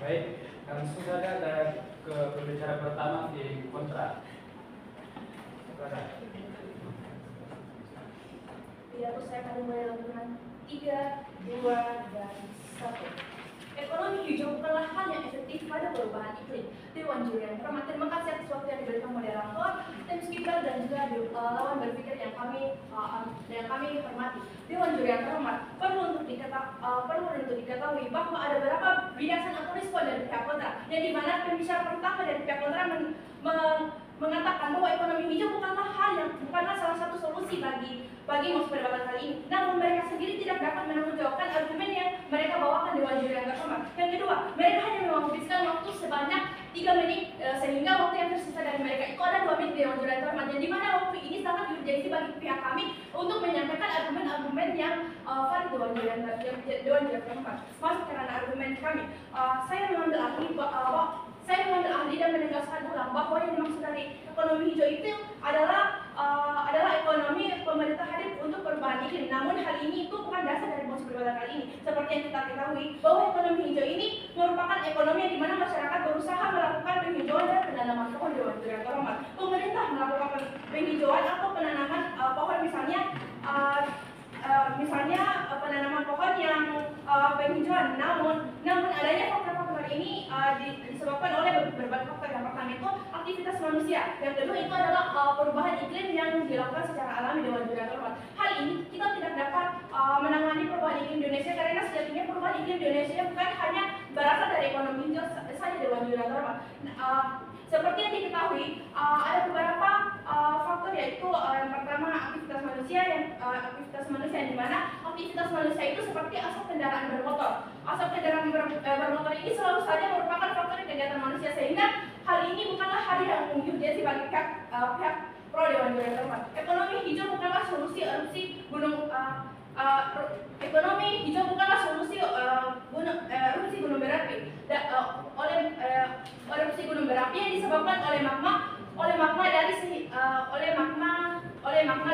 Baik, langsung saja ke pembicara pertama di kontra. Pidato saya akan dimulai dengan 3, 2, dan 1. Ekonomi hijau bukanlah hal yang efektif pada perubahan iklim. Dewan Juri yang terhormat, terima kasih atas waktu yang diberikan moderator, tim speaker, dan juga lawan berpikir yang kami hormati. Dewan Juri yang terhormat, perlu untuk diketahui bahwa ada beberapa bidang atau respon dari pihak kontra, yang dimana pembicara pertama dari pihak kontra mengatakan bahwa ekonomi hijau bukanlah salah satu solusi bagi masa perdebatan kali ini. Namun mereka sendiri tidak dapat menanggungjawabkan argumen yang mereka bawakan Dewan Juri yang terhormat. Yang kedua, mereka hanya menghabiskan waktu sebanyak 3 menit sehingga waktu yang tersisa dari mereka itu ada 2 menit Dewan Juri yang terhormat. Yang dimana waktu ini sangat urgensi bagi pihak kami untuk menyampaikan argumen-argumen yang valid Dewan Juri yang terhormat. Masuk ke ranah argumen kami. Saya mengambil ahli dan menegaskan ulang bahwa yang dimaksud dari ekonomi hijau itu adalah ekonomi pemerintah hadir untuk perubahan iklim. Namun hal ini itu bukan dasar dari proses perdebatan kali ini. Seperti yang kita ketahui bahwa ekonomi hijau ini merupakan ekonomi yang dimana masyarakat berusaha melakukan penghijauan dan penanaman pohon Dewan Juri yang terhormat. Pemerintah melakukan penghijauan atau penanaman pohon misalnya penanaman pohon yang penghijauan. Namun adanya faktor-faktor ini disebabkan oleh berbagai faktor. Yang pertama itu aktivitas manusia. Yang kedua itu adalah perubahan iklim yang dilakukan secara alami Dewan Juri yang terhormat. Hal ini kita tidak dapat menangani perubahan iklim di Indonesia karena sejatinya perubahan iklim di Indonesia bukan hanya berasal dari ekonomi hijau saja Dewan Juri yang terhormat. Seperti yang diketahui, ada beberapa faktor, yaitu yang pertama aktivitas manusia yang dimana aktivitas manusia itu seperti asap kendaraan bermotor. Asap kendaraan bermotor ini selalu saja merupakan faktor kegiatan manusia, sehingga hal ini bukanlah hal yang urgensi bagi pihak pro Dewan Juri yang terhormat. Ekonomi hijau bukanlah solusi erupsi gunung erupsi gunung berapi. Erupsi gunung berapi yang disebabkan oleh magma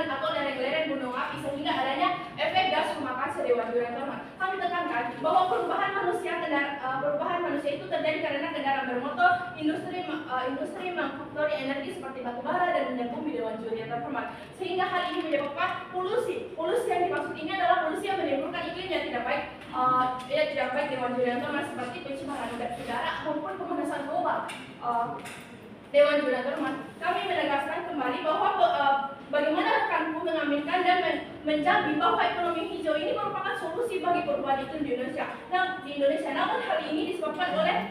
atau lereng-lereng gunung api, sehingga adanya efek gas rumah kaca Dewan Juri yang terhormat. Kami tekankan bahwa perubahan manusia itu terjadi karena kendaraan bermotor, industri memfaktori energi seperti batu bara dan minyak bumi Dewan Juri yang terhormat, sehingga hal ini menyebabkan polusi. Polusi yang dimaksud ini adalah polusi yang menimbulkan iklim yang tidak baik Dewan Juri yang terhormat, seperti pencemaran udara maupun pemanasan global. Dewan Juri yang terhormat, kami menegaskan kembali bahwa bagaimana rekanku mengaminkan dan menjamin bahwa ekonomi hijau ini merupakan solusi bagi perubahan iklim di Indonesia. Namun hal ini disebabkan oleh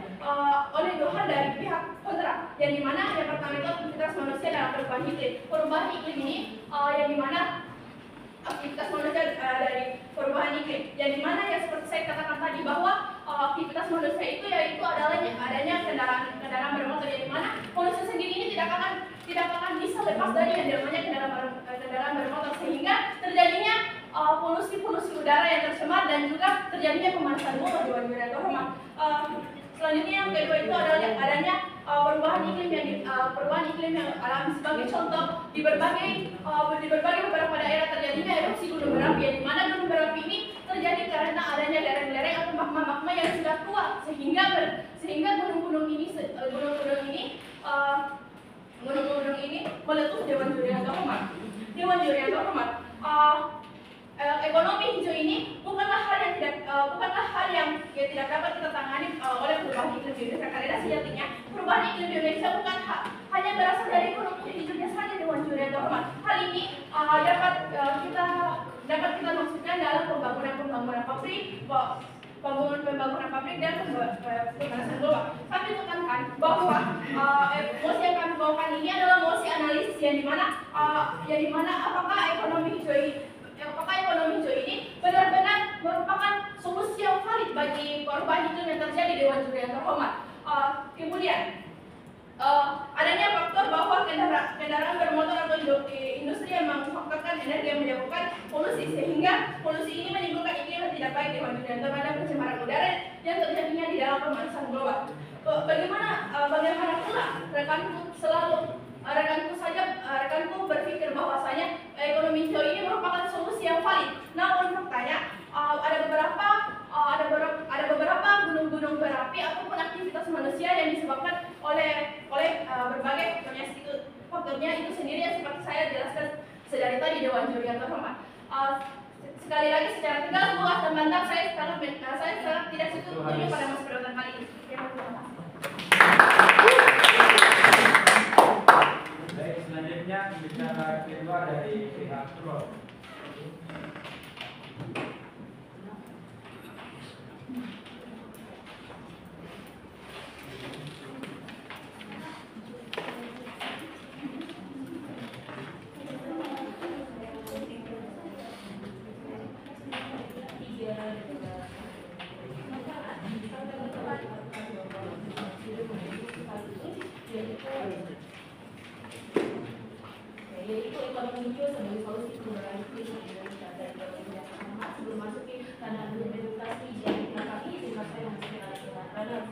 dua hal dari pihak kontra, yang dimana yang pertama itu aktivitas manusia dalam perubahan iklim. Perubahan iklim ini yang dimana aktivitas manusia dari perubahan iklim, yang dimana ya seperti saya katakan tadi bahwa aktivitas manusia itu yaitu adanya kendaraan bermotor, yang dimana manusia sendiri ini tidak akan bisa lepas dari yang namanya kendaraan bermotor, sehingga terjadinya polusi udara yang tercemar dan juga terjadinya pemanasan global Dewan Juri yang terhormat. Selanjutnya yang kedua itu adalah adanya perubahan iklim yang alami. Sebagai contoh, di berbagai beberapa daerah terjadinya erupsi gunung berapi, yang dimana gunung berapi ini terjadi karena adanya lereng-lereng atau magma yang sudah tua, sehingga gunung-gunung ini meletus Dewan Juri yang terhormat. Ekonomi hijau ini bukanlah hal yang tidak dapat kita tangani oleh perubahan iklim di Indonesia, karena sejatinya perubahan iklim di Indonesia bukan hanya berasal dari ekonomi hijaunya saja Dewan Juri yang terhormat. Hal ini dapat kita maksudkan dalam pembangunan pabrik dan pemanasan global. Kami tekankan bahwa mosi yang kami bawakan ini adalah mosi analisis, yang dimana apakah ekonomi hijau ini benar-benar merupakan solusi yang valid bagi perubahan iklim yang terjadi Dewan Juri yang terhormat. Kemudian adanya faktor bahwa kendaraan bermotor atau industri yang memfaktorkan energi yang menyebabkan polusi, sehingga polusi ini menimbulkan iklim yang tidak baik Dewan Juri yang terhormat, dan pencemaran udara yang terjadinya di dalam pemanasan global. Bagaimana pula rekanku berpikir bahwasanya ekonomi hijau ini merupakan solusi yang valid. Namun faktanya ada beberapa gunung-gunung berapi ataupun seperti saya jelaskan sedari tadi Dewan Juri yang terhormat. Sekali lagi secara tegas, luas dan mantap saya sangat tidak setuju pada masa periode kali ini. Terima kasih. Baik, selanjutnya bicara kedua dari pihak Pro. Yaitu ekonomi hijau sebagai solusi perubahan iklim di Indonesia dan sebelum masuk ke tanah implementasi yang kami terima saya menceritakan karena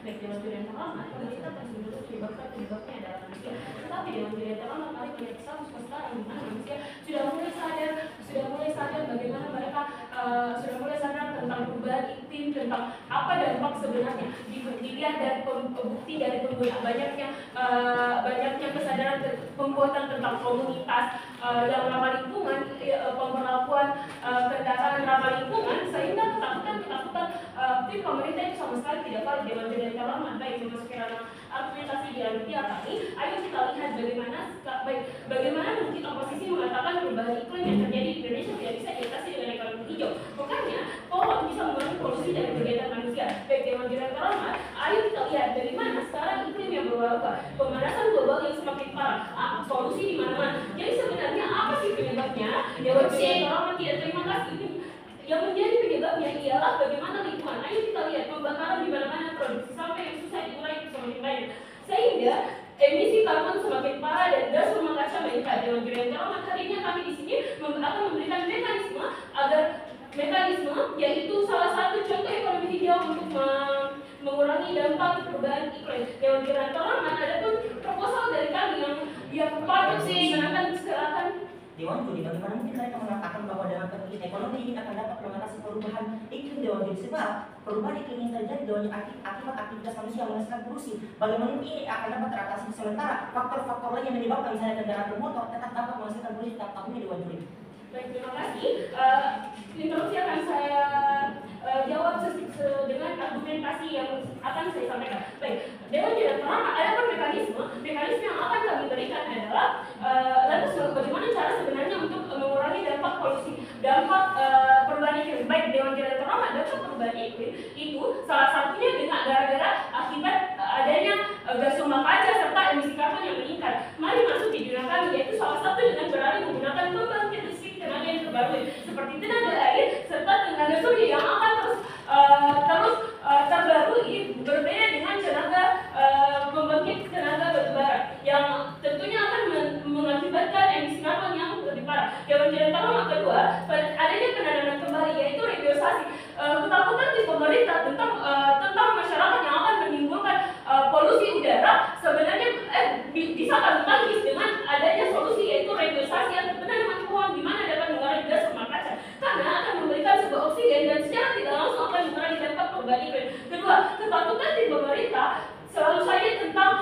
baik Dewan Juri yang terhormat pemerintah pasti menyebabkan penyebabnya adalah manusia, tetapi Dewan Juri yang terhormat kami melihat status sekarang di mana manusia sudah mulai sadar bagaimana mereka sudah mulai sadar tentang perubahan iklim, tentang apa dampak sebenarnya dilihat dari bukti dari banyaknya kesadaran pembuatan tentang komunitas dalam ramah lingkungan, pemberlakuan kendaraan ramah lingkungan, sehingga ketakutan tim pemerintah itu sama sekali tidak valid. Dewan Juri yang terhormat baik memasuki ranah argumentasi di pihak kami, ayo kita lihat bagaimana mungkin oposisi mengatakan perubahan iklim yang terjadi di Indonesia tidak bisa diatasi dengan ekonomi hijau. Bukannya pohon bisa mengurangi polusi dari kegiatan manusia. Baik Dewan Juri yang terhormat, ayo kita lihat dari mana sekarang iklim yang berubah, pemanasan global yang semakin parah, polusi di mana-mana. Jadi sebenarnya apa sih penyebabnya? Dewan Juri yang terhormat tidak terima kasih. Yang menjadi penyebabnya ialah bagaimana lingkungan. Ayo kita lihat pembakaran di mana-mana, produksi sampah yang susah diurai itu semakin banyak, sehingga emisi karbon semakin parah dan gas rumah kaca meningkat. Dewan Juri yang terhormat, hari ini kami di sini akan memberikan mekanisme yaitu salah satu contoh ekonomi hijau untuk mengurangi dampak perubahan iklim. Dewan Juri yang terhormat, ada pun proposal dari kami yang patut menangkan gerakan Dewan Juri, bagaimana mungkin mereka mengatakan bahwa dengan pemulihan ekonomi ini akan dapat mengatasi perubahan iklim Dewan Juri, sebab perubahan iklim yang terjadi Dewan akibat aktivitas manusia menghasilkan polusi. Bagaimana mungkin ini akan dapat teratasi, sementara faktor-faktor lain yang menyebabkan misalnya kendaraan bermotor tetap dapat menghasilkan polusi setiap tahunnya Dewan Juri. Baik, terima kasih. Interupsi akan saya jawab dengan argumentasi yang akan saya sampaikan. Baik, Dewan Juri yang terhormat, ada pun mekanisme yang akan kami berikan adalah lantas bagaimana cara sebenarnya untuk mengurangi dampak perubahan iklim. Baik, Dewan Juri yang terhormat, dampak perubahan iklim itu salah satunya dengan gara-gara akibat adanya gas rumah kaca serta emisi karbon yang meningkat. Mari masuk di dunia kami, yaitu salah satu dengan beralih menggunakan pembangkit listrik tenaga yang terbarukan seperti tenaga air serta tenaga surya yang akan terus terbarui, berbeda dengan pembangkit tenaga batubara yang tentunya akan mengakibatkan emisi karbon yang lebih parah. Dewan Juri yang terhormat, kedua, adanya penanaman kembali yaitu rebiosasi. Ketakutan di pemerintah tentang masyarakat yang akan menimbulkan polusi udara sebenarnya bisa kami tangkis dengan adanya solusi yaitu rebiosasi atau penanaman pohon di mana dapat mengurangi gas rumah kaca karena akan memberikan sebuah oksigen dan secara tidak langsung akan mengurangi dampak perubahan iklim. Kedua, ketakutan di pemerintah selalu saja tentang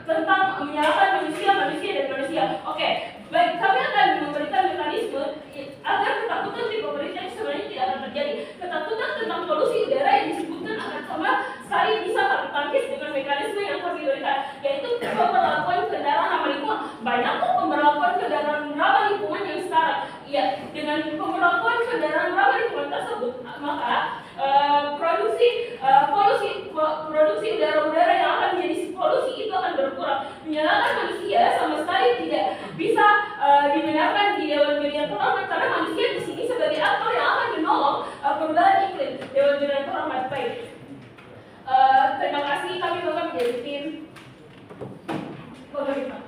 tentang menyalahkan manusia dan manusia. Oke, baik, kami akan memberikan mekanisme agar ketakutan di pemerintah sebenarnya tidak akan terjadi. Ketakutan tentang polusi udara yang disebutkan akan sama sekali bisa kami tangkis dengan mekanisme yang kami berikan, yaitu pemberlakuan kendaraan ramah lingkungan. Banyak kok pemberlakuan kendaraan ramah lingkungan yang sekarang. Ya, dengan pemberlakuan kendaraan ramah lingkungan tersebut, maka produksi udara yang akan menjadi polusi itu akan berkurang. Menyalahkan manusia sama sekali tidak bisa dibenarkan di Dewan Juri yang terhormat karena manusia di sini sebagai aktor yang akan menolong perubahan iklim. Dewan Juri yang terhormat, baik. Terima kasih, kami akan menjadi tim pemerintah.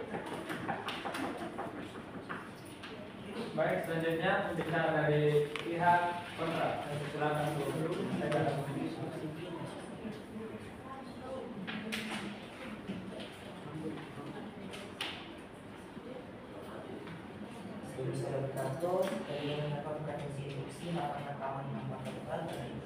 Baik, selanjutnya bicara dari pihak kontra. Silakan dulu. Sebelum saya berkata, saya melakukan instruksi melakukan rekaman yang melakukan dari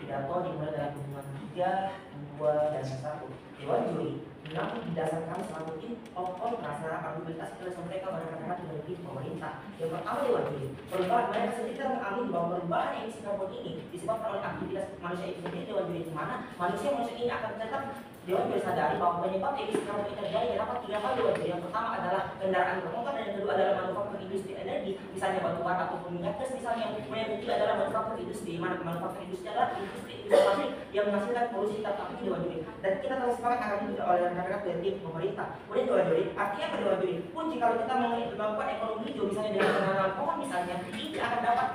pidato dimulai dari hubungan 3, 2, dan 1. Dewan Juri namun didasarkan selalu tim kontra secara argumentasi telah mereka mereka dari tim pemerintah. Yang pertama diwajibkan perubahan mereka sendiri telah mengamini bahwa perubahan emisi karbon ini disebabkan oleh aktivitas manusia itu sendiri. Diwajibkan di mana manusia ini akan tetap Dewan sadari bahwa penyebab emisi karbon ini terjadi dapat 3 hal diwajibkan. Yang pertama adalah kendaraan bermotor dan yang kedua adalah manufaktur industri energi, misalnya batu bara ataupun minyak gas misalnya. Kemudian yang ketiga adalah manufaktur industri, di mana manufaktur industri adalah industri pabrik yang menghasilkan polusi tetap ini diwajibkan. Dan kita telah sepakat akan ditunjuk oleh rekan-rekan dari pemerintah. Kemudian diwajibkan, artinya apa diwajibkan? Pun jika kita melakukan ekonomi hijau misalnya dengan menanam pohon misalnya, ini akan dapat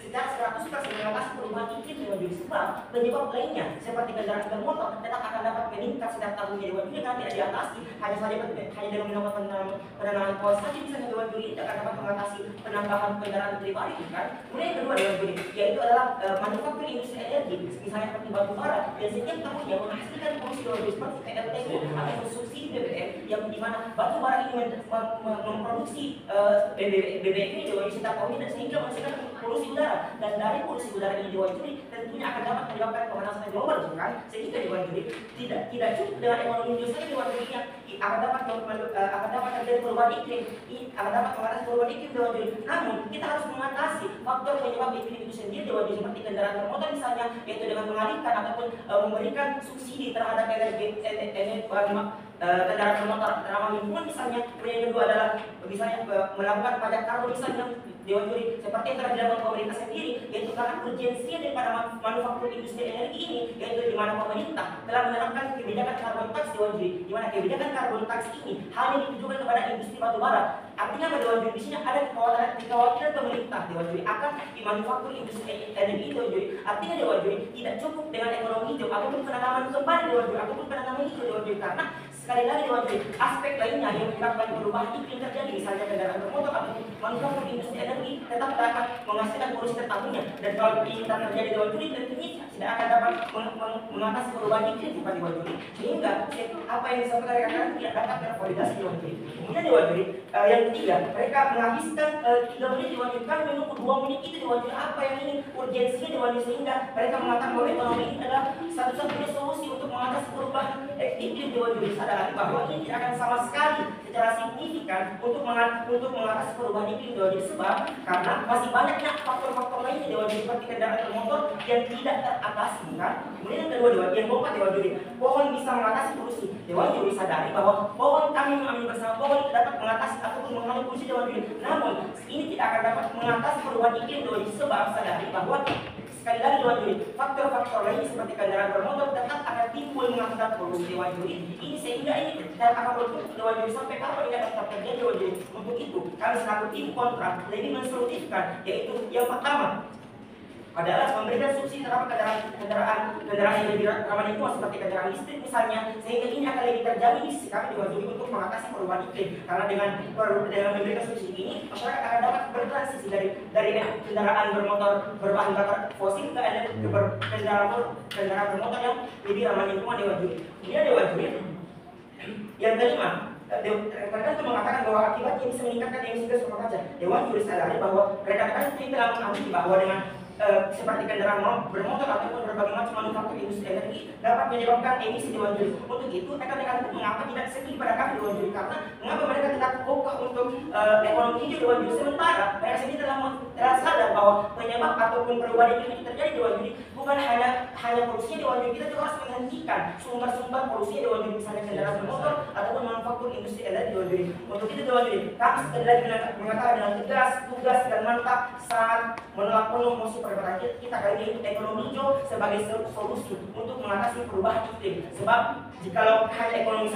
secara 100% mengatasi perubahan iklim diwajibkan. Sebab penyebab lainnya seperti kendaraan bermotor tetap akan dapat meningkat setiap tahunnya diwajibkan karena tidak diatasi hanya dengan melakukan penanaman pohon saja misalnya diwajibkan tidak akan dapat mengatasi penambahan kendaraan pribadi kan. Kemudian yang kedua diwajibkan yaitu adalah manufaktur industri energi misalnya seperti batu bara dan setiap tahunnya menghasilkan polusi diwajibkan seperti PLTU atau subsidi BBM yang dimana batu bara ini memproduksi BBM ini diwajibkan setiap tahunnya dan sehingga menghasilkan polusi udara. Dan dari polusi udara ini diwajibkan tentunya akan dapat menyebabkan pemanasan global kan, sehingga diwajibkan tidak cukup dengan ekonomi hijau saja diwajibkan akan dapat terjadi perubahan iklim, akan dapat mengatasi perubahan iklim diwajibkan. Namun kita harus mengatasi faktor penyebab iklim itu sendiri diwajibkan seperti kendaraan bermotor misalnya, yaitu dengan mengalihkan ataupun memberikan subsidi terhadap energi kendaraan bermotor ramah lingkungan misalnya. Kemudian yang kedua adalah misalnya melakukan pajak karbon misalnya diwajibkan seperti yang telah dilakukan pemerintah sendiri, yaitu karena urgensinya daripada manufaktur industri energi ini, yaitu di mana pemerintah telah menerapkan kebijakan karbon tax diwajibkan, di mana kebijakan karbon tax ini hanya ditujukan kepada industri batubara. Artinya pada diwajibkan di sini ada kekhawatiran pemerintah diwajibkan akan di manufaktur industri energi diwajibkan. Artinya diwajibkan tidak cukup dengan ekonomi hijau ataupun penanaman kembali diwajibkan ataupun penanaman hijau diwajibkan karena sekali lagi diwajibkan aspek lainnya yang menyebabkan perubahan iklim terjadi misalnya kendaraan bermotor atau manufaktur industri energi tetap dapat menghasilkan polusi tertahunya. Dan kalau ini terjadi diwajibkan tentunya tidak akan dapat mengatasi perubahan iklim bukan diwajibkan, sehingga apa yang disampaikan rekan-rekan tidak dapat tervalidasi diwajibkan. Kemudian diwajibkan yang ketiga, mereka menghabiskan 3 menit diwajibkan menunggu 2 menit itu diwajibkan apa yang ini urgensinya diwajibkan, sehingga mereka mengatakan bahwa ekonomi ini adalah satu-satunya solusi untuk mengatasi perubahan iklim diwajibkan. Sadar bahwa ini tidak akan sama sekali secara signifikan untuk mengatasi perubahan iklim diwajibkan, sebab karena masih banyaknya faktor-faktor lainnya diwajibkan seperti kendaraan bermotor yang tidak teratasi kan. Kemudian yang kedua yang keempat diwajibkan pohon bisa mengatasi polusi. Diwajibkan disadari bahwa pohon kami mengambil bersama pohon itu dapat mengatasi ataupun menghalau polusi diwajibkan. Namun ini tidak akan dapat mengatasi perubahan iklim diwajibkan, sebab sadari bahwa sekali lagi diwajibkan faktor-faktor lain seperti kendaraan bermotor tetap akan timbul mengakibatkan polusi diwajibkan. Ini sehingga ini tidak akan berlaku diwajibkan sampai kapan ini akan tetap terjadi diwajibkan. Untuk itu kami selaku tim kontra lebih mensolutifkan, yaitu yang pertama adalah memberikan subsidi terhadap kendaraan yang lebih ramah lingkungan seperti kendaraan listrik misalnya, sehingga ini akan lebih terjamin di sisi kami diwajibkan untuk mengatasi perubahan iklim. Karena dengan memberikan subsidi ini masyarakat akan dapat bertransisi dari kendaraan bermotor berbahan bakar fosil ke kendaraan bermotor yang lebih ramah lingkungan diwajibkan. Kemudian diwajibkan yang kelima, rekan-rekan itu mengatakan bahwa akibatnya bisa meningkatkan emisi gas rumah kaca. Dewan juga sadari bahwa rekan-rekan itu telah mengamini bahwa dengan seperti kendaraan bermotor ataupun berbagai macam manufaktur industri energi dapat menyebabkan emisi diwajibkan. Untuk itu rekan-rekan itu mengapa tidak setuju pada kami diwajibkan, karena mengapa mereka tetap kokoh untuk ekonomi hijau diwajibkan, sementara mereka sendiri telah sadar bahwa penyebab ataupun perubahan iklim itu terjadi diwajibkan bukan hanya polusinya diwajibkan, kita juga harus menghentikan sumber-sumber polusinya diwajibkan, misalnya kendaraan bermotor ataupun manufaktur industri energi diwajibkan. Untuk itu diwajibkan kami sekali lagi mengatakan dengan tegas, tugas dan mantap sangat menolak penuh musuh perkara kita kali ini ekonomi hijau sebagai solusi untuk mengatasi perubahan iklim. Sebab jikalau hanya ekonomi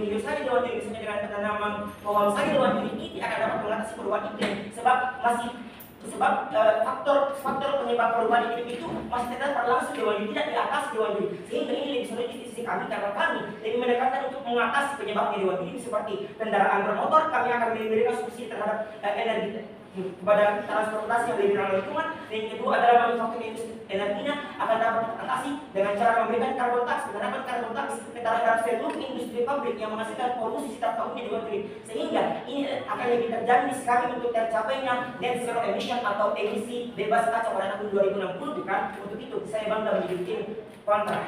hijau saja diwajibkan, misalnya dengan penanaman pohon saja diwajibkan, ini akan dapat mengatasi perubahan iklim. Sebab faktor penyebab perubahan iklim itu masih tetap berlangsung diwajibkan, tidak di atas diwajibkan. Sehingga ini lebih sulit di sisi kami karena kami lebih menekankan untuk mengatasi penyebabnya diwajibkan, seperti kendaraan bermotor kami akan memberikan subsidi terhadap energi kepada transportasi yang lebih ramah lingkungan. Dan yang kedua adalah manufaktur industri energinya akan dapat teratasi dengan cara memberikan karbon tax, menerapkan karbon tax terhadap seluruh industri pabrik yang menghasilkan polusi setiap tahunnya diwajibkan, sehingga ini akan lebih terjamin sekali untuk tercapainya net zero emission atau emisi bebas kaca pada tahun 2060 bukan. Untuk itu saya bangga menjadi tim kontra.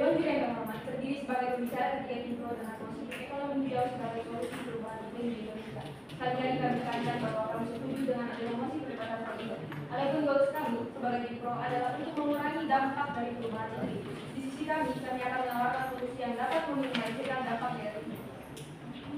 Dewan Juri yang terhormat terdiri sebagai pembicara ketiga tim pro dan asosiasi ekonomi hijau sebagai solusi perubahan iklim di Indonesia. Sekali kami tekankan bahwa kami setuju dengan adanya masih perdebatan hal ini. Adapun goals kami sebagai tim pro adalah untuk mengurangi dampak dari perubahan iklim. Di sisi kami akan menawarkan solusi yang dapat meminimalisir dampaknya.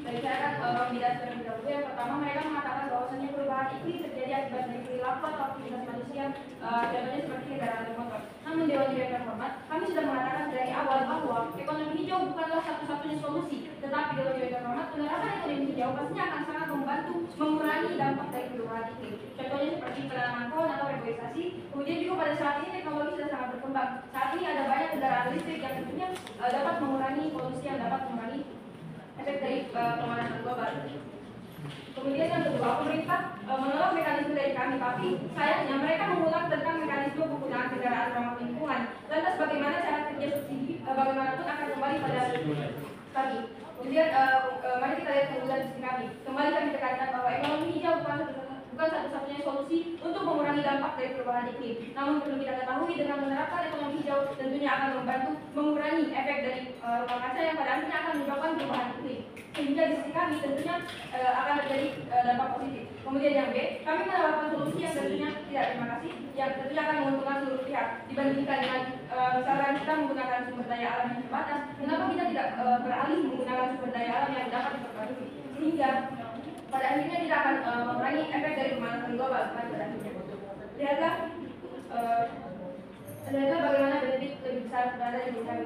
Dari saya pembicara terlebih dahulu, yang pertama mereka mengatakan bahwasannya perubahan iklim terjadi akibat dari perilaku atau aktivitas manusia, contohnya seperti kendaraan bermotor. Namun Dewan Juri yang terhormat, kami sudah mengatakan dari awal bahwa ekonomi hijau bukanlah satu-satunya solusi, tetapi Dewan Juri yang terhormat, penerapan ekonomi hijau pastinya akan sangat membantu mengurangi dampak dari perubahan iklim. Contohnya seperti penanaman pohon atau reboisasi. Kemudian juga pada saat ini teknologi sudah sangat berkembang. Saat ini ada banyak kendaraan listrik yang tentunya dapat mengurangi polusi, yang dapat mengurangi efek dari pemanasan global. Kemudian yang kedua, pemerintah menolak mekanisme dari kami, tapi sayangnya mereka mengulang tentang mekanisme penggunaan kendaraan ramah lingkungan. Lantas bagaimana cara kerja subsidi? Bagaimanapun akan kembali pada kami. Kemudian mari kita lihat keunggulan sisi kami. Kembali kami tekankan bahwa ekonomi hijau bukan satu-satunya solusi untuk mengurangi dampak dari perubahan iklim. Namun perlu kita ketahui dengan menerapkan ekonomi hijau tentunya akan membantu mengurangi efek dari rumah kaca yang pada akhirnya akan menyebabkan perubahan iklim. Sehingga di sisi kami tentunya akan terjadi dampak positif. Kemudian yang B, kami menawarkan solusi yang tentunya yang tentunya akan menguntungkan seluruh pihak dibandingkan dengan misalkan kita menggunakan sumber daya alam yang terbatas. Kenapa kita tidak beralih menggunakan sumber daya alam yang dapat diperbarui? Sehingga pada akhirnya kita akan mengurangi efek dari pemanasan global pada akhirnya. Lihatlah bagaimana benefit lebih besar berada di kami.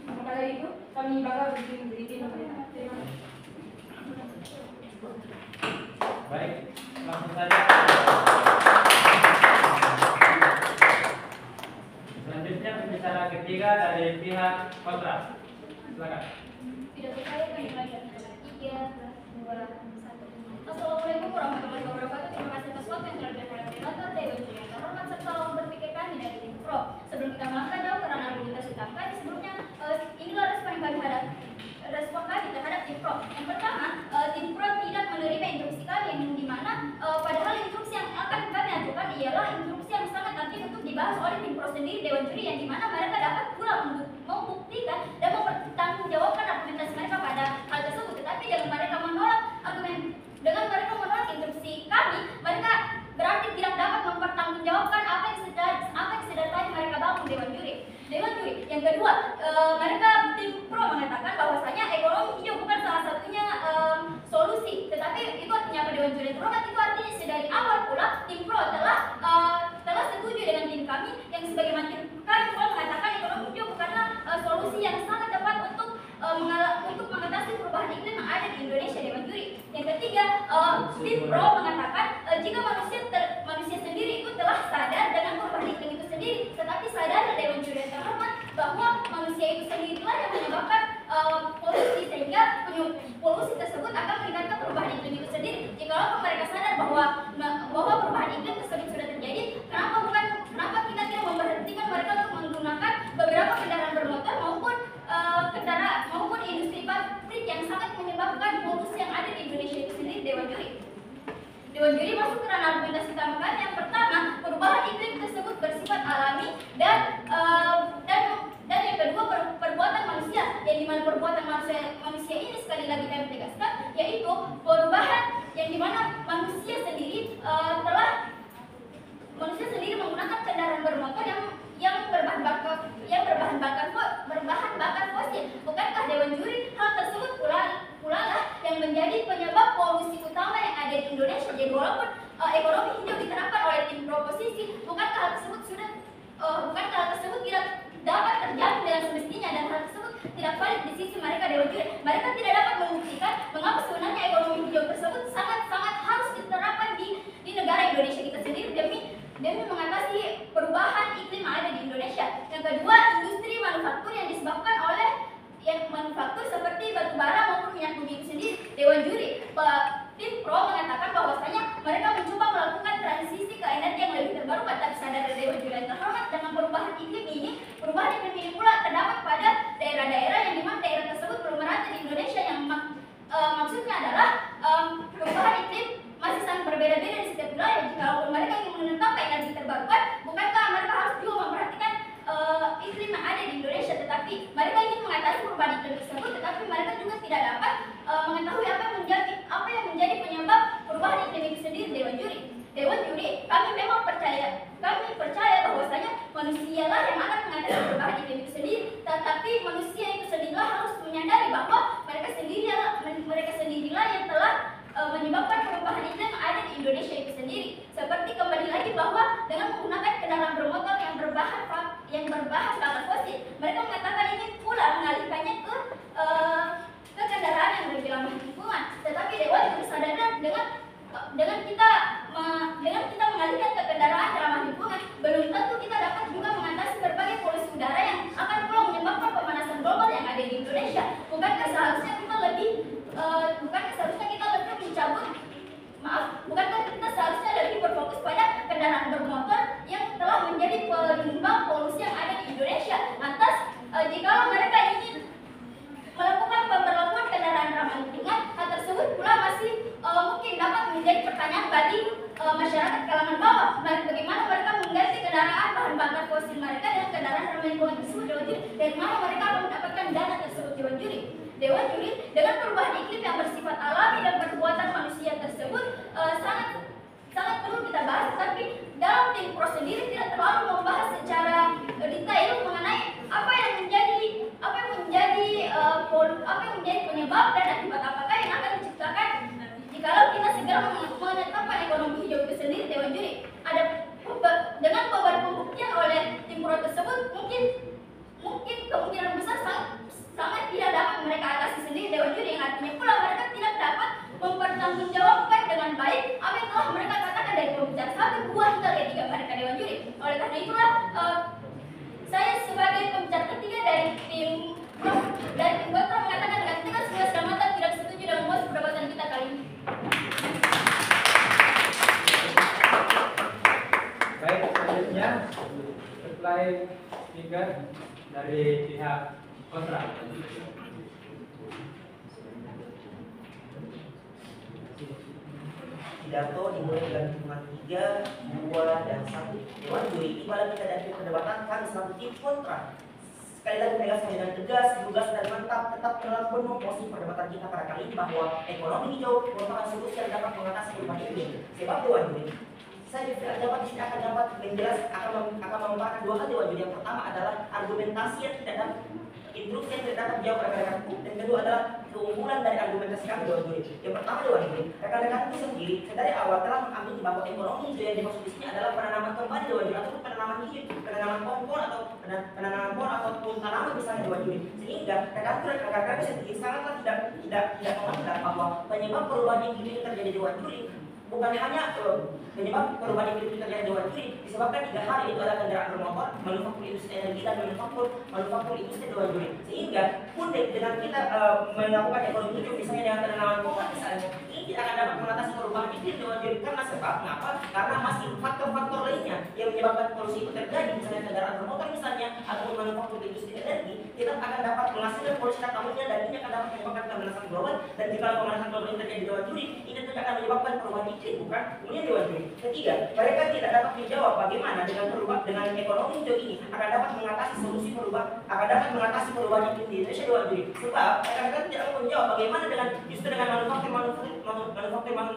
Maka dari itu kami bakal berdiri menjadi tim pemerintah. Terima kasih. Baik, langsung saja. Selanjutnya pembicara ketiga dari pihak kontra. Silakan. Pidato saya dimulai dari 3, 2, 1. Assalamualaikum warahmatullahi wabarakatuh. Terima kasih atas waktu yang telah diberikan moderator Dewan Juri yang terhormat serta lawan berpikir kami dari tim pro. Sebelum kita melangkah jauh karena argumentasi utama sebelumnya, inilah respon kami terhadap tim pro. Yang pertama, tim pro tidak menerima instruksi kami yang dimana padahal instruksi yang akan kami ajukan ialah instruksi yang sangat penting untuk dibahas oleh tim pro sendiri Dewan Juri, yang dimana mereka dapat pula membuktikan dan mempertanggungjawabkan argumentasi mereka pada hal tersebut. Tetapi dengan mereka menolak instruksi kami, mereka berarti tidak dapat mempertanggungjawabkan apa yang sedang tadi mereka bangun Dewan Juri. Yang kedua, mereka tim pro mengatakan bahwasanya ekonomi hijau bukan salah satunya solusi, tetapi itu artinya apa Dewan Juri terhormat? Itu artinya dari awal pula tim pro telah setuju dengan tim kami yang sebagaimana tim kami pula mengatakan ekonomi hijau bukanlah solusi yang sangat tepat untuk mengatasi perubahan iklim yang ada di Indonesia Dewan Juri. Yang ketiga, tim pro mengatakan jika manusia sendiri itu telah sadar dengan perubahan iklim itu sendiri, tetapi sadar Dewan Juri yang terhormat bahwa manusia itu sendirilah yang menyebabkan polusi, sehingga polusi tersebut akan meningkatkan perubahan iklim itu sendiri. Jika mereka sadar bahwa perubahan iklim tersebut sudah terjadi, kenapa kita tidak memberhentikan mereka untuk menggunakan beberapa kendaraan bermotor maupun industri pabrik yang sangat menyebabkan polusi yang ada di Indonesia itu sendiri Dewan Juri. Dewan Juri masuk ke ranah argumentasi utama kami. Yang pertama, perubahan iklim tersebut bersifat alami dan yang kedua perbuatan manusia, yang dimana perbuatan manusia ini sekali lagi kami tegaskan yaitu perubahan yang dimana manusia sendiri menggunakan kendaraan bermotor yang berbahan bakar fosil. Bukankah Dewan Juri hal tersebut pula lah yang menjadi penyebab polusi utama yang ada di Indonesia? Jadi walaupun ekonomi hijau diterapkan oleh tim proposisi, bukankah hal tersebut tidak dapat terjadi dengan semestinya, dan hal tersebut tidak valid di sisi mereka Dewan Juri. Mereka tidak dapat membuktikan mengapa sebenarnya ekonomi hijau tersebut sangat harus diterapkan di negara Indonesia kita sendiri demi mengatasi perubahan iklim yang ada di Indonesia. Yang kedua, industri manufaktur yang disebabkan oleh manufaktur seperti batu bara maupun minyak bumi itu sendiri Dewan Juri. Tim pro mengatakan bahwasanya mereka mencoba melakukan transisi ke energi yang lebih terbarukan, tapi sadar Dewan Juri yang terhormat dengan perubahan iklim ini pula terdapat pada daerah-daerah yang dimana daerah tersebut belum merata di Indonesia, yang maksudnya adalah perubahan iklim masih sangat berbeda-beda di setiap wilayah. Jikalau mereka ingin menetapkan energi terbarukan, mengatasi perubahan iklim tersebut, tetapi mereka juga tidak dapat mengetahui apa yang menjadi penyebab perubahan iklim itu sendiri. Dewan juri, kami memang percaya bahwasanya manusialah yang akan mengatasi perubahan iklim itu sendiri, tetapi manusia itu sendirilah harus menyadari bahwa mereka sendirilah yang telah menyebabkan perubahan iklim yang ada di Indonesia itu sendiri. Seperti kembali lagi bahwa dengan menggunakan kendaraan bermotor yang berbahan bakar fosil, mereka mengatakan ini pula mengalihkannya ke kendaraan yang lebih ramah lingkungan. Tetapi Dewan juga sadar dengan kita mengalihkan ke kendaraan yang ramah lingkungan, belum tentu kita dapat juga mengatasi berbagai polusi udara yang akan pula menyebabkan pemanasan global yang ada di Indonesia. Bukankah seharusnya kita lebih berfokus pada kendaraan bermotor yang telah menjadi penyumbang polusi yang ada di Indonesia. Lantas, jika mereka ingin melakukan pemberlakuan kendaraan ramah lingkungan, hal tersebut pula masih mungkin dapat menjadi pertanyaan bagi masyarakat kalangan bawah. Bagaimana mereka mengganti kendaraan bahan bakar fosil mereka dengan kendaraan ramah lingkungan tersebut, Dewan Juri? Dari mana mereka akan mendapatkan dana tersebut, Dewan Juri? Dewan Juri, dengan perubahan iklim yang bersifat alami dan perbuatan manusia tersebut sangat perlu kita bahas, tapi dalam tim pro sendiri tidak terlalu membahas secara detail mengenai apa yang menjadi penyebab dan akibat apakah yang akan diciptakan jikalau kita segera menetapkan ekonomi hijau itu sendiri, Dewan Juri. Dengan beberapa pembuktian oleh tim pro tersebut, mungkin kemungkinan besar sangat tidak dapat mereka atasi sendiri, Dewan Juri, yang artinya pula mereka tidak dapat mempertanggungjawabkan dengan baik apa yang telah mereka katakan dari pembicara 1, 2 hingga ketiga mereka, Dewan Juri. Oleh karena itulah saya sebagai pembicara ketiga dari tim Kontra mengatakan dengan tegas dan mantap tidak setuju dengan mosi perdebatan kita kali ini. Baik, selanjutnya supply speaker dari pihak kontra. Pidato dimulai dengan hitungan 3, 2, dan 1. Dewan Juri, tibalah kita dari perdebatan kami selaku tim kontra. Sekali lagi menegaskan dengan tegas, lugas, dan mantap tetap menelan penuh posisi perdebatan kita pada kali ini bahwa ekonomi hijau merupakan solusi yang dapat mengatasi perubahan iklim. Sebab Dewan Juri, saya tidak akan dapat menjelaskan akan memaparkan dua hal, Dewan Juri. Yang pertama adalah argumentasi yang tidak dapat instruksi yang tidak dapat dijawab rekan-rekan hukum, dan kedua adalah keunggulan dari argumentasi kami, Dewan Juri. Yang pertama, Dewan Juri, rekan-rekan itu sendiri dari awal telah mengambil bahwa ekonomi hijau yang dimaksud di sini adalah penanaman kembali, Dewan Juri, ataupun penanaman hidup, penanaman pohon atau penanaman pohon ataupun tanaman misalnya, Dewan Juri. Sehingga rekan-rekan itu sendiri sangatlah tidak menganggap bahwa penyebab perubahan iklim ini terjadi, Dewan Juri, bukan hanya penyebab perubahan iklim itu terjadi, Dewan Juri, disebabkan 3 hal, yaitu adalah kendaraan bermotor, manufaktur industri energi, dan manufaktur industri, Dewan Juri. Sehingga pun dengan kita melakukan ekonomi hijau misalnya dengan penanaman pohon misalnya, ini tidak akan dapat mengatasi perubahan iklim, Dewan Juri. Karena sebab mengapa? Karena masih faktor-faktor lainnya yang menyebabkan polusi itu terjadi, misalnya kendaraan bermotor misalnya ataupun manufaktur industri energi tidak akan dapat menghasilkan polusi tahunya, dan ini akan dapat menyebabkan pemanasan global. Dan jika pemanasan global ini terjadi, Dewan Juri, ini tidak akan menyebabkan perubahan iklim, bukan? Kemudian, Dewan Juri, ketiga, mereka tidak dapat menjawab bagaimana dengan ekonomi hijau ini akan dapat mengatasi mengatasi perubahan iklim di Indonesia, Dewan Juri. Sebab mereka tidak dapat menjawab bagaimana dengan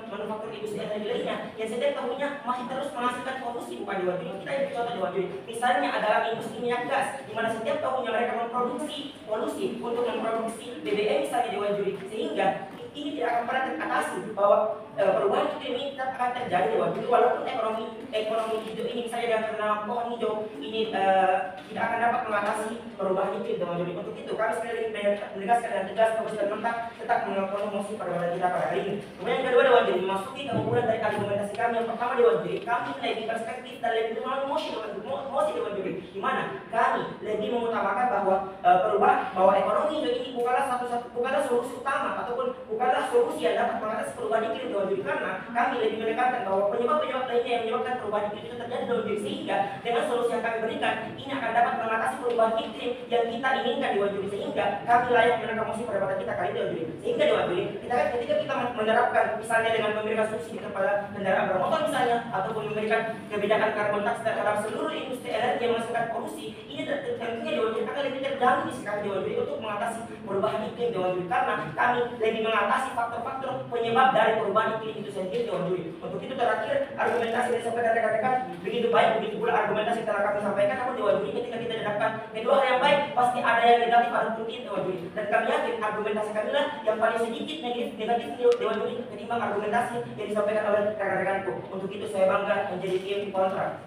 manufaktur industri energi lainnya yang setiap tahunnya masih terus menghasilkan polusi, bukan, Dewan Juri. Kita ambil contoh, Dewan Juri. Misalnya adalah industri minyak gas, di mana setiap tahunnya mereka memproduksi polusi untuk memproduksi BBM misalnya, Dewan Juri. Sehingga ini tidak akan pernah teratasi bahwa perubahan iklim ini tetap akan terjadi, Dewan Juri, walaupun ekonomi hijau ini misalnya dengan penanaman pohon hijau ini tidak akan dapat mengatasi perubahan iklim, Dewan Juri. Untuk itu kami sekali lagi menegaskan dan tegas dan mentah tetap mengakui mosi perdebatan kita pada hari ini. Kemudian yang kedua, Dewan Juri, memasuki keunggulan dari argumentasi kami. Yang pertama, Dewan Juri, kami lebih perspektif dan lebih melalui mosi, Dewan Juri, di mana kami lebih mengutamakan bahwa ekonomi hijau ini bukanlah solusi utama ataupun bukanlah solusi yang dapat mengatasi perubahan iklim, Dewan Juri, karena kami lebih menekankan bahwa penyebab-penyebab lainnya yang menyebabkan perubahan iklim itu terjadi, Dewan Juri. Sehingga dengan solusi yang kami berikan ini akan dapat mengatasi perubahan iklim yang kita inginkan, Dewan Juri. Sehingga kami layak menangkap mosi perdebatan kita kali ini, Dewan Juri. Sehingga, Dewan Juri, ketika kita menerapkan misalnya dengan memberikan subsidi kepada kendaraan bermotor misalnya, ataupun memberikan kebijakan karbon tax terhadap seluruh industri energi yang menghasilkan polusi, ini tentunya, Dewan Juri, akan lebih terjadi di sekitar Dewan Juri untuk mengatasi perubahan iklim Dewan Juri, karena kami lebih mengatasi faktor-faktor penyebab dari perubahan iklim itu sendiri Dewan Juri. Untuk itu terakhir argumentasi yang disampaikan rekan-rekan begitu baik, begitu pula argumentasi yang telah kami sampaikan, namun Dewan Juri ketika kita dapatkan kedua hal yang baik pasti ada yang negatif pada mungkin Dewan Juri, dan kami yakin argumentasi kami lah yang paling sedikit negatif Dewan Juri ketimbang argumentasi yang disampaikan oleh rekan-rekanku. Untuk itu saya bangga menjadi tim kontra.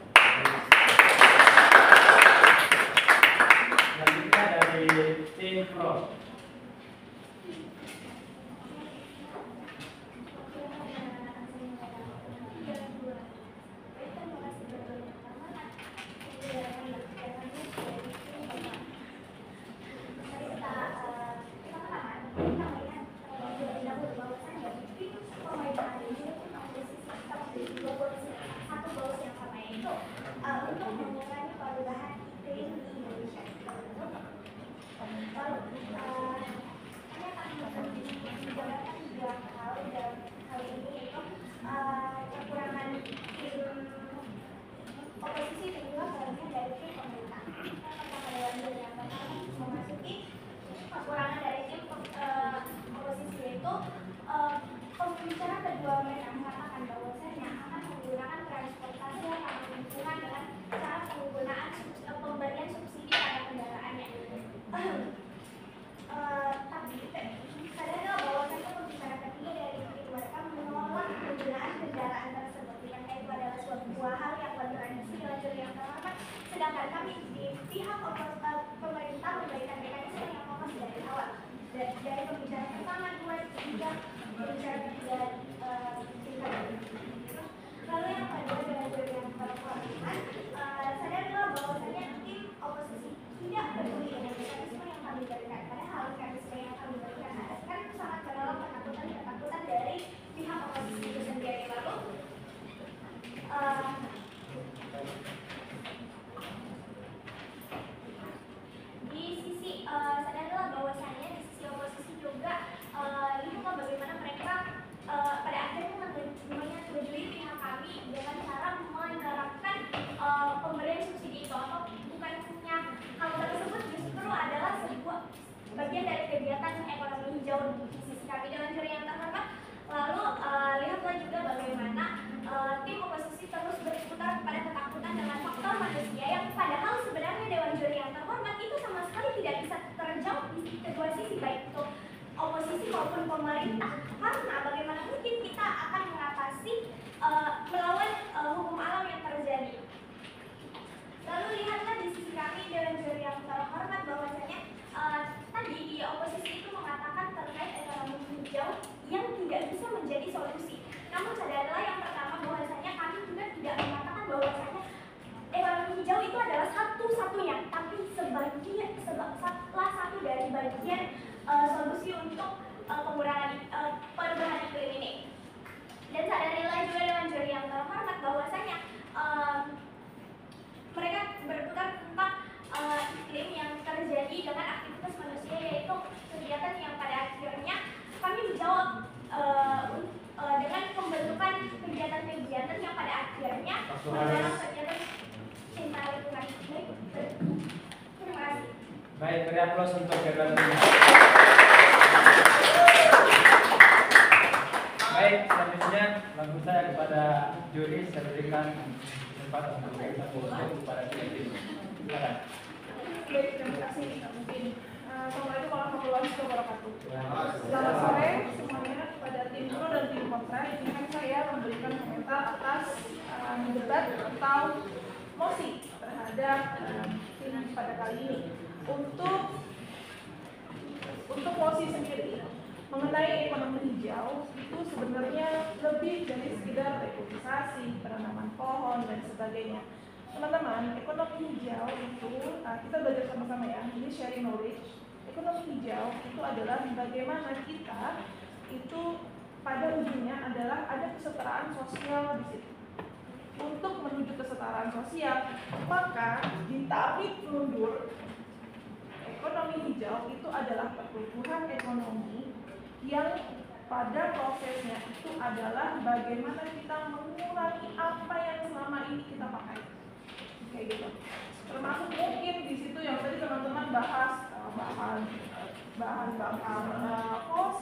Selanjutnya dari tim pro. Untuk mengurangi perubahan iklim di Indonesia. Lalu, saya akan menjelaskan dua hal dalam hal ini, yaitu kekurangan tim oposisi dan juga kekurangan dari tim pemerintah. Pertama Dewan Juri yang pertama memasuki kekurangan dari tim oposisi, yaitu pembicara kedua mereka mengatakan bahwasanya akan menggunakan transportasi ramah lingkungan dengan cara penggunaan pemberian subsidi pada kendaraannya. Tapi sadarlah bahwasanya pembicara ketiga dari tim mereka menolak penggunaan kendaraan tersebut, karena itu adalah sebuah hal yang kontradiksi dengan Juri yang terhormat. Sedangkan kami di pihak pemerintah memberikan mekanisme yang fokus dari awal, dari pembicara pertama, dua, tiga, pembicara ketiga tingkat. Lalu yang kedua dengan Juri yang terhormat, sadarlah bahwasanya tim oposisi tidak peduli dengan mekanisme yang kami berikan, padahal mekanisme yang kami berikan kan itu sangat menolak ketakutan dari pihak oposisi itu sendiri. Lalu di sisi sadarlah bahwasanya di sisi oposisi juga lihatlah bagaimana mereka pada akhirnya menyetujui pihak kami dengan cara menerapkan pemberian subsidi itu, atau bukannya hal tersebut justru adalah sebuah bagian dari kegiatan ekonomi hijau di sisi kami dengan Juri yang terhormat. Lalu lihatlah juga bagaimana tim oposisi terus berputar pada ketakutan dengan faktor manusia yang padahal sebenarnya Dewan Juri yang terhormat itu sama sekali tidak bisa terjawab di kedua sisi, baik itu oposisi maupun pemerintah, karena bagaimana mungkin kita akan mengatasi melawan hukum alam yang terjadi. Lalu lihatlah di sisi kami Dewan Juri yang terhormat bahwasanya tadi di oposisi itu mengatakan terkait ekonomi hijau yang tidak bisa menjadi solusi. Namun sadarlah yang pertama bahwasanya kami juga tidak mengatakan bahwasanya ekonomi hijau itu adalah satu-satunya, tapi salah satu dari bagian solusi untuk pengurangan perubahan iklim ini. Dan sadarilah juga Dewan Juri yang terhormat bahwasanya mereka berputar tentang iklim yang terjadi dengan aktivitas manusia, yaitu kegiatan yang pada akhirnya kami menjawab dengan pembentukan kegiatan-kegiatan yang pada akhirnya mendorong kegiatan cinta lingkungan. Terima kasih. Baik, beri aplaus untuk kedua tim. Baik, selanjutnya langsung saya kepada juri, saya berikan kesempatan untuk satu kepada tim. Silakan. Baik, terima kasih. Mungkin Assalamualaikum warahmatullahi wabarakatuh. Selamat sore semuanya. Kepada tim pro dan tim kontra, izinkan saya memberikan komentar atas debat atau mosi terhadap tim pada kali ini. Untuk mosi sendiri mengenai ekonomi hijau itu sebenarnya lebih dari sekedar revitalisasi, penanaman pohon dan sebagainya. Teman-teman, ekonomi hijau itu kita belajar sama-sama ya, ini sharing knowledge. Ekonomi hijau itu adalah bagaimana kita itu pada ujungnya adalah ada kesetaraan sosial di situ. Untuk menuju kesetaraan sosial, maka ditarik mundur ekonomi hijau itu adalah pertumbuhan ekonomi yang pada prosesnya itu adalah bagaimana kita mengurangi apa yang selama ini kita pakai. Kayak gitu. Termasuk mungkin di situ yang tadi teman-teman bahas bahan bakar kos